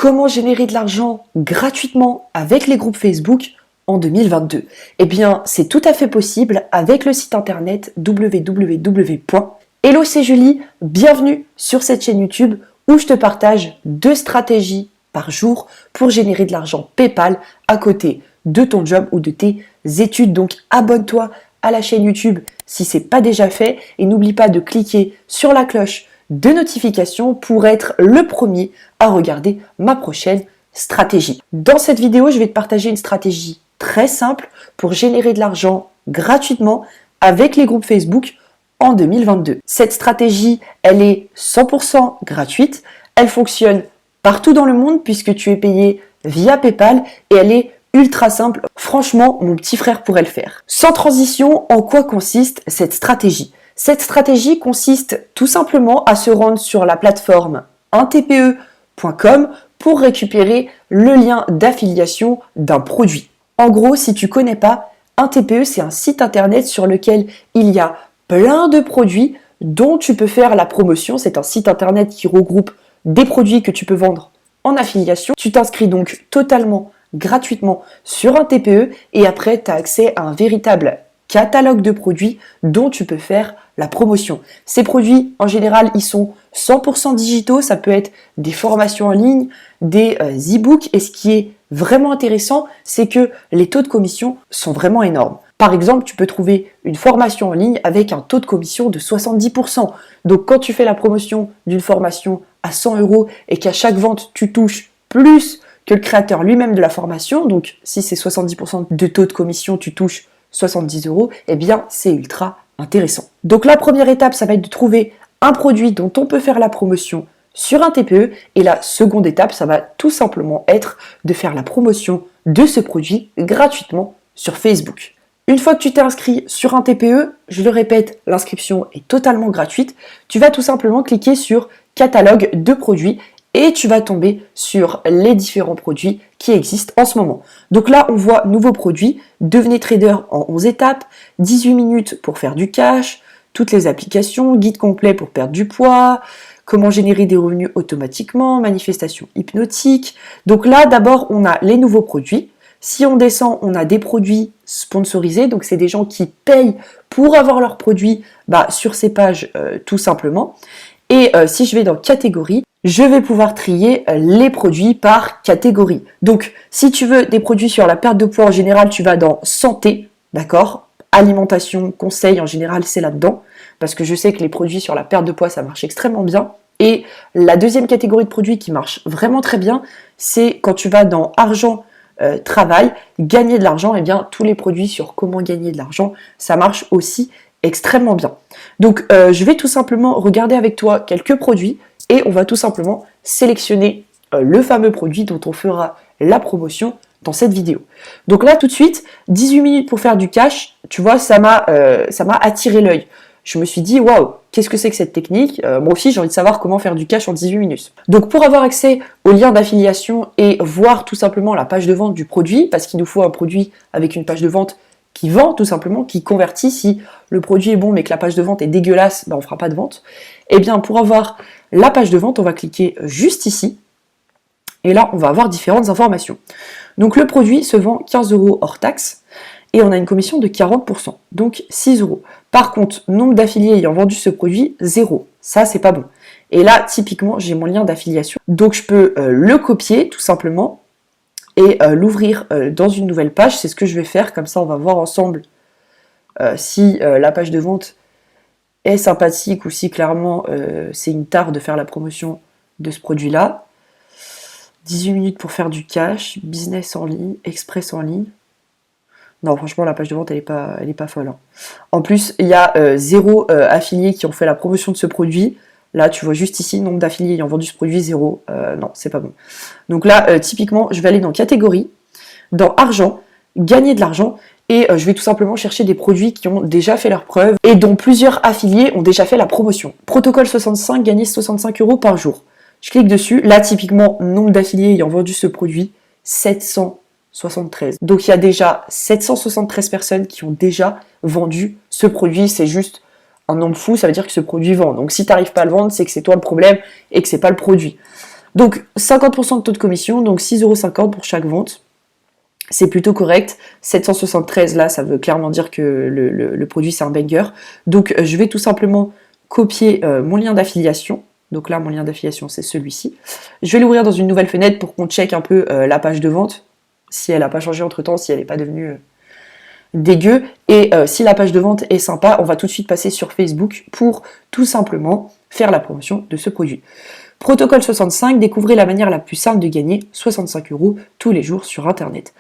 Comment générer de l'argent gratuitement avec les groupes Facebook en 2022? Eh bien, c'est tout à fait possible avec le site internet www. Hello, c'est Julie, bienvenue sur cette chaîne YouTube où je te partage 2 stratégies par jour pour générer de l'argent PayPal à côté de ton job ou de tes études. Donc abonne-toi à la chaîne YouTube si ce n'est pas déjà fait et n'oublie pas de cliquer sur la cloche de notification pour être le premier à regarder ma prochaine stratégie. Dans cette vidéo, je vais te partager une stratégie très simple pour générer de l'argent gratuitement avec les groupes Facebook en 2022. Cette stratégie, elle est 100% gratuite, elle fonctionne partout dans le monde puisque tu es payé via PayPal et elle est ultra simple. Franchement, mon petit frère pourrait le faire. Sans transition, en quoi consiste cette stratégie? Cette stratégie consiste tout simplement à se rendre sur la plateforme untpe.com pour récupérer le lien d'affiliation d'un produit. En gros, si tu connais pas, UnTPE, c'est un site internet sur lequel il y a plein de produits dont tu peux faire la promotion. C'est un site internet qui regroupe des produits que tu peux vendre en affiliation. Tu t'inscris donc totalement gratuitement sur un TPE et après tu as accès à un véritable catalogue de produits dont tu peux faire la promotion. Ces produits, en général, ils sont 100% digitaux, ça peut être des formations en ligne, des e-books, et ce qui est vraiment intéressant, c'est que les taux de commission sont vraiment énormes. Par exemple, tu peux trouver une formation en ligne avec un taux de commission de 70%. Donc quand tu fais la promotion d'une formation à 100 € et qu'à chaque vente, tu touches plus que le créateur lui-même de la formation, donc si c'est 70% de taux de commission, tu touches 70 €, eh bien c'est ultra intéressant. Donc la première étape, ça va être de trouver un produit dont on peut faire la promotion sur un TPE, et la seconde étape, ça va tout simplement être de faire la promotion de ce produit gratuitement sur Facebook. Une fois que tu t'es inscrit sur un TPE, je le répète, l'inscription est totalement gratuite, tu vas tout simplement cliquer sur catalogue de produits et tu vas tomber sur les différents produits qui existent en ce moment. Donc là, on voit nouveaux produits, devenez trader en 11 étapes, 18 minutes pour faire du cash, toutes les applications, guide complet pour perdre du poids, comment générer des revenus automatiquement, manifestation hypnotique. Donc là, d'abord, on a les nouveaux produits. Si on descend, on a des produits sponsorisés, donc c'est des gens qui payent pour avoir leurs produits sur ces pages tout simplement. Et si je vais dans catégorie, je vais pouvoir trier les produits par catégorie. Donc, si tu veux des produits sur la perte de poids en général, tu vas dans santé, d'accord? Alimentation, conseil, en général, c'est là-dedans. Parce que je sais que les produits sur la perte de poids, ça marche extrêmement bien. Et la deuxième catégorie de produits qui marche vraiment très bien, c'est quand tu vas dans argent, travail, gagner de l'argent, et bien tous les produits sur comment gagner de l'argent, ça marche aussi extrêmement bien. Donc, je vais tout simplement regarder avec toi quelques produits et on va tout simplement sélectionner le fameux produit dont on fera la promotion dans cette vidéo. Donc là, tout de suite, 18 minutes pour faire du cash, tu vois, ça m'a attiré l'œil. Je me suis dit, waouh, qu'est-ce que c'est que cette technique? Moi aussi, j'ai envie de savoir comment faire du cash en 18 minutes. Donc pour avoir accès au lien d'affiliation et voir tout simplement la page de vente du produit, parce qu'il nous faut un produit avec une page de vente qui vend tout simplement, qui convertit. Si le produit est bon mais que la page de vente est dégueulasse, on ne fera pas de vente. Et bien pour avoir la page de vente, on va cliquer juste ici. Et là, on va avoir différentes informations. Donc le produit se vend 15 € hors taxe et on a une commission de 40%, donc 6 €. Par contre, nombre d'affiliés ayant vendu ce produit, 0. Ça, c'est pas bon. Et là, typiquement, j'ai mon lien d'affiliation. Donc je peux le copier tout simplement et l'ouvrir dans une nouvelle page. C'est ce que je vais faire, comme ça on va voir ensemble si la page de vente est sympathique ou si clairement c'est une tare de faire la promotion de ce produit-là. 18 minutes pour faire du cash, business en ligne, express en ligne. Non, franchement, la page de vente, elle est pas folle. Hein. En plus, il y a 0 affiliés qui ont fait la promotion de ce produit. Là, tu vois juste ici, nombre d'affiliés ayant vendu ce produit, 0. Non, c'est pas bon. Donc là, typiquement, je vais aller dans catégorie, dans argent, gagner de l'argent, et je vais tout simplement chercher des produits qui ont déjà fait leur preuve et dont plusieurs affiliés ont déjà fait la promotion. Protocole 65, gagner 65 € par jour. Je clique dessus. Là, typiquement, nombre d'affiliés ayant vendu ce produit, 773. Donc, il y a déjà 773 personnes qui ont déjà vendu ce produit. C'est juste un nombre fou, ça veut dire que ce produit vend. Donc, si tu n'arrives pas à le vendre, c'est que c'est toi le problème et que c'est pas le produit. Donc 50% de taux de commission, donc 6,50 € pour chaque vente. C'est plutôt correct. 773 là, ça veut clairement dire que le produit c'est un banger. Donc je vais tout simplement copier mon lien d'affiliation. Donc là, mon lien d'affiliation, c'est celui-ci. Je vais l'ouvrir dans une nouvelle fenêtre pour qu'on check un peu la page de vente, si elle n'a pas changé entre-temps, si elle n'est pas devenue dégueu. Et si la page de vente est sympa, on va tout de suite passer sur Facebook pour tout simplement faire la promotion de ce produit. Protocole 65, découvrez la manière la plus simple de gagner 65 € tous les jours sur Internet.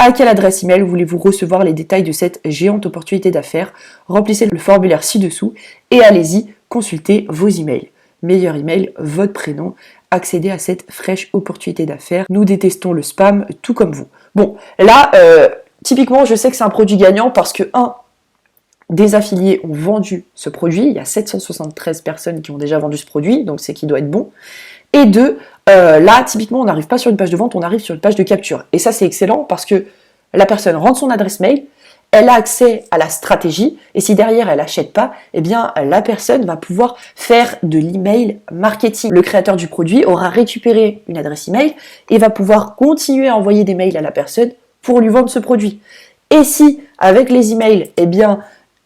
À quelle adresse email voulez-vous recevoir les détails de cette géante opportunité d'affaires? Remplissez le formulaire ci-dessous et allez-y, consultez vos emails. Meilleur email, votre prénom, accédez à cette fraîche opportunité d'affaires. Nous détestons le spam, tout comme vous. Bon, là, typiquement, je sais que c'est un produit gagnant parce que, des affiliés ont vendu ce produit. Il y a 773 personnes qui ont déjà vendu ce produit, donc c'est qu'il doit être bon. Et deux, là, typiquement, on n'arrive pas sur une page de vente, on arrive sur une page de capture. Et ça, c'est excellent parce que la personne rentre son adresse mail, elle a accès à la stratégie, et si derrière elle n'achète pas, eh bien la personne va pouvoir faire de l'email marketing. Le créateur du produit aura récupéré une adresse email et va pouvoir continuer à envoyer des mails à la personne pour lui vendre ce produit. Et si, avec les emails, eh bien,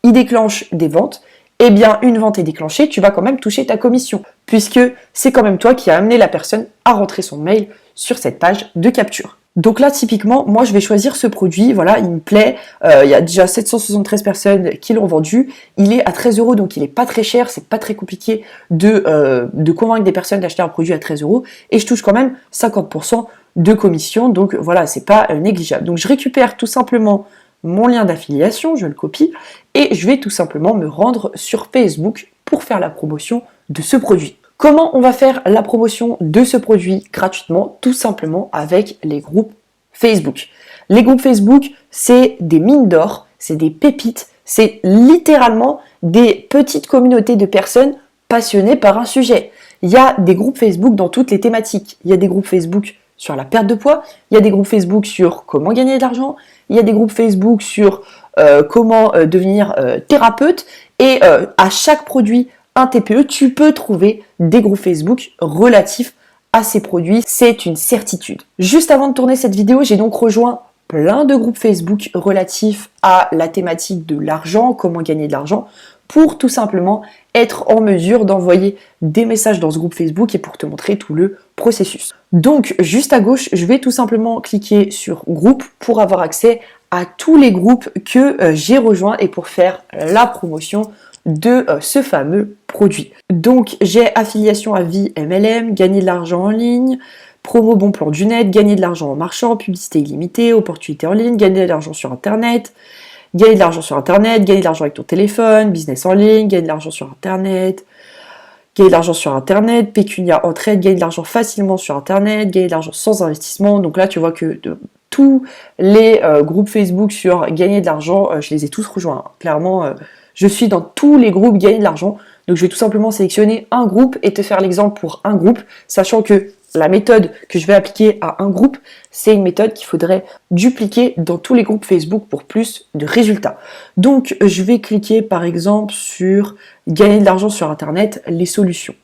il déclenche des ventes, eh bien une vente est déclenchée, tu vas quand même toucher ta commission, puisque c'est quand même toi qui as amené la personne à rentrer son mail sur cette page de capture. Donc là, typiquement, moi, je vais choisir ce produit. Voilà, il me plaît. Il y a déjà 773 personnes qui l'ont vendu. Il est à 13 €, donc il est pas très cher. C'est pas très compliqué de convaincre des personnes d'acheter un produit à 13 €. Et je touche quand même 50% de commission. Donc voilà, c'est pas négligeable. Donc je récupère tout simplement mon lien d'affiliation, je le copie, et je vais tout simplement me rendre sur Facebook pour faire la promotion de ce produit. Comment on va faire la promotion de ce produit gratuitement? Tout simplement avec les groupes Facebook. Les groupes Facebook, c'est des mines d'or, c'est des pépites, c'est littéralement des petites communautés de personnes passionnées par un sujet. Il y a des groupes Facebook dans toutes les thématiques. Il y a des groupes Facebook sur la perte de poids, il y a des groupes Facebook sur comment gagner de l'argent, il y a des groupes Facebook sur comment devenir thérapeute, et à chaque produit un TPE, tu peux trouver des groupes Facebook relatifs à ces produits, c'est une certitude. Juste avant de tourner cette vidéo, j'ai donc rejoint plein de groupes Facebook relatifs à la thématique de l'argent, comment gagner de l'argent, pour tout simplement être en mesure d'envoyer des messages dans ce groupe Facebook et pour te montrer tout le processus. Donc juste à gauche, je vais tout simplement cliquer sur groupe pour avoir accès à tous les groupes que j'ai rejoints et pour faire la promotion de ce fameux produit. Donc j'ai affiliation à vie MLM, gagner de l'argent en ligne, promo bon plan du net, gagner de l'argent en marchand, publicité illimitée, opportunité en ligne, gagner de l'argent sur internet, gagner de l'argent sur internet, gagner de l'argent avec ton téléphone, business en ligne, gagner de l'argent sur internet, gagner de l'argent sur internet, pécunia entraide, gagner de l'argent facilement sur internet, gagner de l'argent sans investissement. Donc là tu vois que tous les groupes Facebook sur gagner de l'argent, je les ai tous rejoints. Clairement, je suis dans tous les groupes gagner de l'argent. Donc je vais tout simplement sélectionner un groupe et te faire l'exemple pour un groupe, sachant que la méthode que je vais appliquer à un groupe, c'est une méthode qu'il faudrait dupliquer dans tous les groupes Facebook pour plus de résultats. Donc je vais cliquer par exemple sur gagner de l'argent sur internet, les solutions.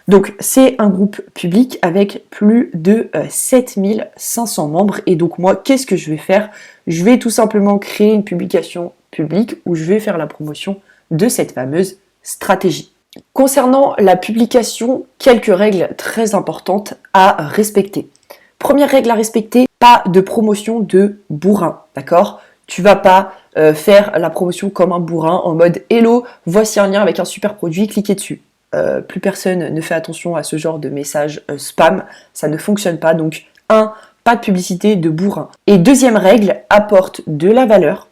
Donc c'est un groupe public avec plus de 7500 membres, et donc moi qu'est-ce que je vais faire? Je vais tout simplement créer une publication publique où je vais faire la promotion de cette fameuse stratégie. Concernant la publication, quelques règles très importantes à respecter. Première règle à respecter, pas de promotion de bourrin, d'accord? Tu vas pas faire la promotion comme un bourrin en mode hello, voici un lien avec un super produit, cliquez dessus. Plus personne ne fait attention à ce genre de message spam, ça ne fonctionne pas. Donc pas de publicité de bourrin. Et deuxième règle, apporte de la valeur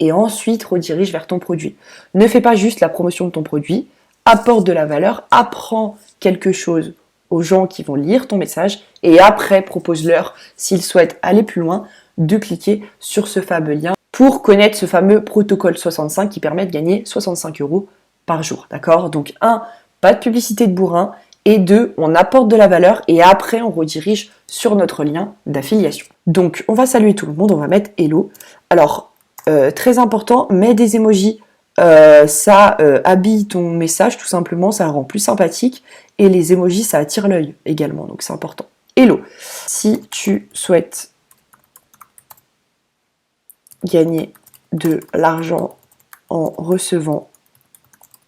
et ensuite redirige vers ton produit. Ne fais pas juste la promotion de ton produit, apporte de la valeur, apprends quelque chose aux gens qui vont lire ton message et après propose-leur, s'ils souhaitent aller plus loin, de cliquer sur ce fameux lien pour connaître ce fameux protocole 65 qui permet de gagner 65 € par jour. D'accord? Donc pas de publicité de bourrin, et 2, on apporte de la valeur et après on redirige sur notre lien d'affiliation. Donc on va saluer tout le monde, on va mettre hello. Alors très important, mets des emojis Ça habille ton message tout simplement, ça le rend plus sympathique et les emojis ça attire l'œil également, donc c'est important. Hello, si tu souhaites gagner de l'argent en recevant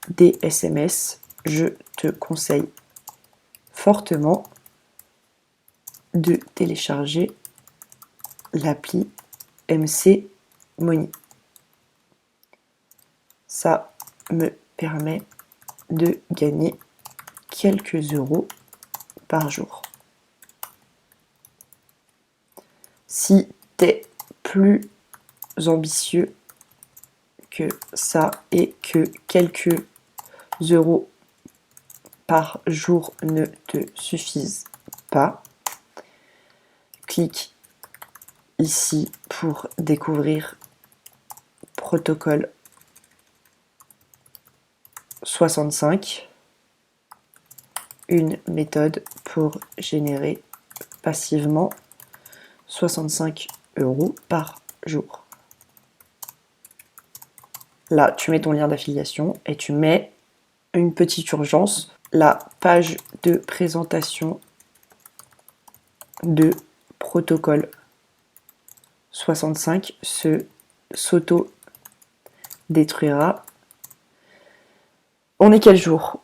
des SMS, je te conseille fortement de télécharger l'appli MC Money. Ça me permet de gagner quelques euros par jour. Si t'es plus ambitieux que ça et que quelques euros par jour ne te suffisent pas, clique ici pour découvrir Protocole 65, une méthode pour générer passivement 65 euros par jour. Là, tu mets ton lien d'affiliation et tu mets une petite urgence, la page de présentation de Protocole 65 s'auto-détruira. On est quel jour?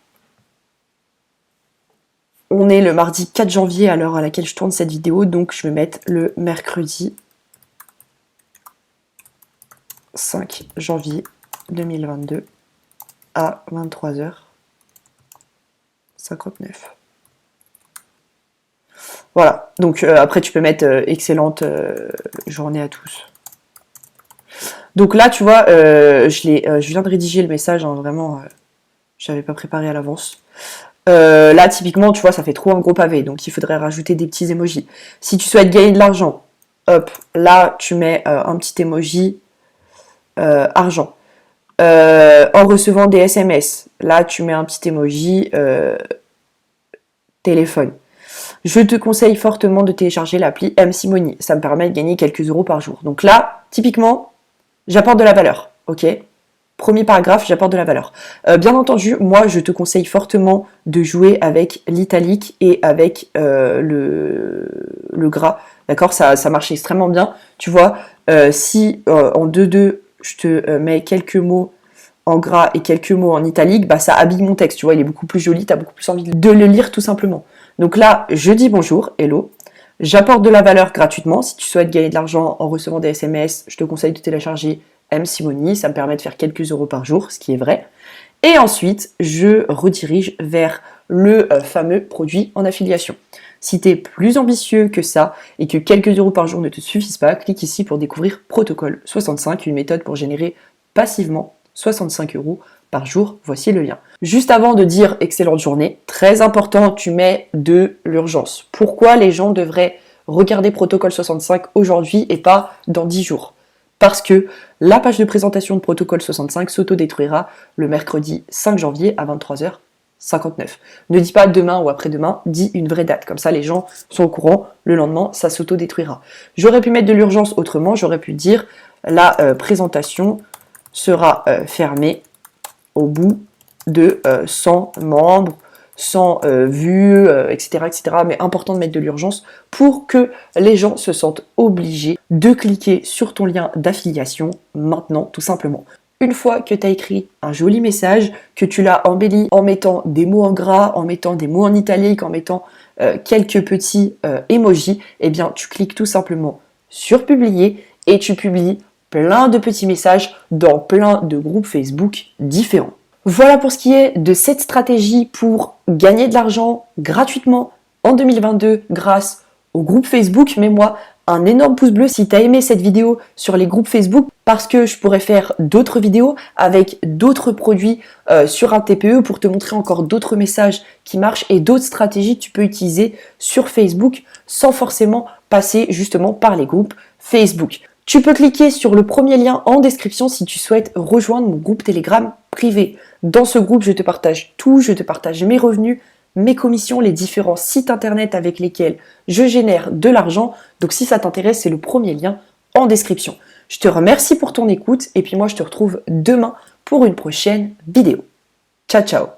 On est le mardi 4 janvier à l'heure à laquelle je tourne cette vidéo, donc je vais mettre le mercredi 5 janvier 2022 à 23h59. Voilà, donc après tu peux mettre excellente journée à tous. Donc là, tu vois, je viens de rédiger le message, hein, vraiment, j'avais pas préparé à l'avance. Là, typiquement, tu vois, ça fait trop un gros pavé, donc il faudrait rajouter des petits emojis. Si tu souhaites gagner de l'argent, hop, là, tu mets un petit emoji argent. En recevant des SMS, là, tu mets un petit emoji téléphone. Je te conseille fortement de télécharger l'appli MC Money. Ça me permet de gagner quelques euros par jour. Donc là, typiquement, j'apporte de la valeur, ok? Premier paragraphe, j'apporte de la valeur. Bien entendu, moi, je te conseille fortement de jouer avec l'italique et avec le gras, d'accord? Ça marche extrêmement bien. Tu vois, si en 2-2, je te mets quelques mots en gras et quelques mots en italique, bah ça habille mon texte, tu vois, il est beaucoup plus joli, tu as beaucoup plus envie de le lire tout simplement. Donc là, je dis bonjour, hello, j'apporte de la valeur gratuitement. Si tu souhaites gagner de l'argent en recevant des SMS, je te conseille de télécharger MC Money, ça me permet de faire quelques euros par jour, ce qui est vrai. Et ensuite, je redirige vers le fameux produit en affiliation. Si tu es plus ambitieux que ça et que quelques euros par jour ne te suffisent pas, clique ici pour découvrir Protocole 65, une méthode pour générer passivement 65 euros par jour. Voici le lien. Juste avant de dire excellente journée, très important, tu mets de l'urgence. Pourquoi les gens devraient regarder Protocole 65 aujourd'hui et pas dans 10 jours? Parce que la page de présentation de Protocole 65 s'auto-détruira le mercredi 5 janvier à 23h59. Ne dis pas demain ou après-demain, dis une vraie date. Comme ça, les gens sont au courant. Le lendemain, ça s'auto-détruira. J'aurais pu mettre de l'urgence autrement. J'aurais pu dire la présentation sera fermée au bout de 100 membres, 100 vues, etc., etc. Mais important de mettre de l'urgence pour que les gens se sentent obligés de cliquer sur ton lien d'affiliation maintenant, tout simplement. Une fois que tu as écrit un joli message, que tu l'as embelli en mettant des mots en gras, en mettant des mots en italique, en mettant quelques petits emojis, eh bien tu cliques tout simplement sur publier et tu publies plein de petits messages dans plein de groupes Facebook différents. Voilà pour ce qui est de cette stratégie pour gagner de l'argent gratuitement en 2022 grâce au groupe Facebook. Mets-moi un énorme pouce bleu si tu as aimé cette vidéo sur les groupes Facebook parce que je pourrais faire d'autres vidéos avec d'autres produits sur un TPE pour te montrer encore d'autres messages qui marchent et d'autres stratégies que tu peux utiliser sur Facebook sans forcément passer justement par les groupes Facebook. Tu peux cliquer sur le premier lien en description si tu souhaites rejoindre mon groupe Telegram privé. Dans ce groupe, je te partage tout, je te partage mes revenus, mes commissions, les différents sites internet avec lesquels je génère de l'argent. Donc si ça t'intéresse, c'est le premier lien en description. Je te remercie pour ton écoute et puis moi je te retrouve demain pour une prochaine vidéo. Ciao ciao!